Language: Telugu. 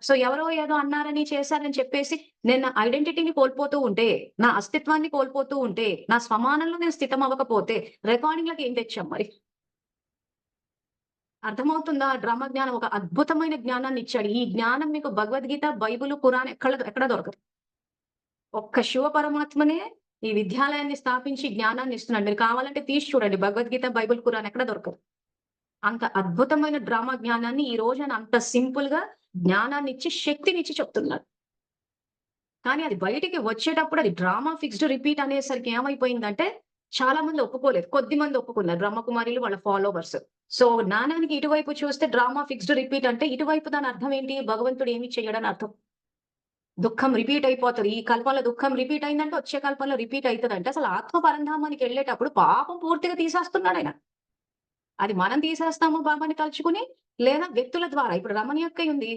సో ఎవరో ఏదో అన్నారని, చేశారని చెప్పేసి నేను నా ఐడెంటిటీని కోల్పోతూ ఉంటే, నా అస్తిత్వాన్ని కోల్పోతూ ఉంటే, నా స్వమానంలో నేను స్థితం అవ్వకపోతే రికార్డింగ్‌లకి ఏం తెచ్చాం మరి? అర్థమవుతుందా? డ్రామా జ్ఞానం ఒక అద్భుతమైన జ్ఞానాన్ని ఇచ్చాడు. ఈ జ్ఞానం మీకు భగవద్గీత, బైబిల్, ఖురాన్ ఎక్కడ దొరకదు. ఒక్క శివ పరమాత్మనే ఈ విద్యాలయాన్ని స్థాపించి జ్ఞానాన్ని ఇస్తున్నాడు. మీరు కావాలంటే తీసి చూడండి. భగవద్గీత, బైబిల్, ఖురాన్ ఎక్కడ దొరకదు. అంత అద్భుతమైన డ్రామా జ్ఞానాన్ని ఈ రోజున అంత సింపుల్‌గా జ్ఞానాన్నిచ్చి, శక్తినిచ్చి చెప్తున్నాడు. కానీ అది బయటికి వచ్చేటప్పుడు అది డ్రామా ఫిక్స్‌డ్ రిపీట్ అనేసరికి ఏమైపోయిందంటే, చాలా మంది ఒప్పుకోలేదు. కొద్దిమంది ఒప్పుకున్నారు. బ్రహ్మకుమారిలు వాళ్ళ ఫాలోవర్స్. సో, జ్ఞానానికి ఇటువైపు చూస్తే డ్రామా ఫిక్స్‌డ్ రిపీట్ అంటే, ఇటువైపు దాని అర్థం ఏంటి? భగవంతుడు ఏమి చెయ్యడని అర్థం. దుఃఖం రిపీట్ అయిపోతది. ఈ కల్పంలో దుఃఖం రిపీట్ అయిందంటే, వచ్చే కల్పంలో రిపీట్ అయితదంటే, అసలు ఆత్మ పరంధామానికెళ్ళేటప్పుడు పాపం పూర్తిగా తీసేస్తున్నాడాయన. అది మనం తీసేస్తాము బాబాని తలుచుకుని, లేదా వ్యక్తుల ద్వారా. ఇప్పుడు రమణి అక్కయ్య ఉంది.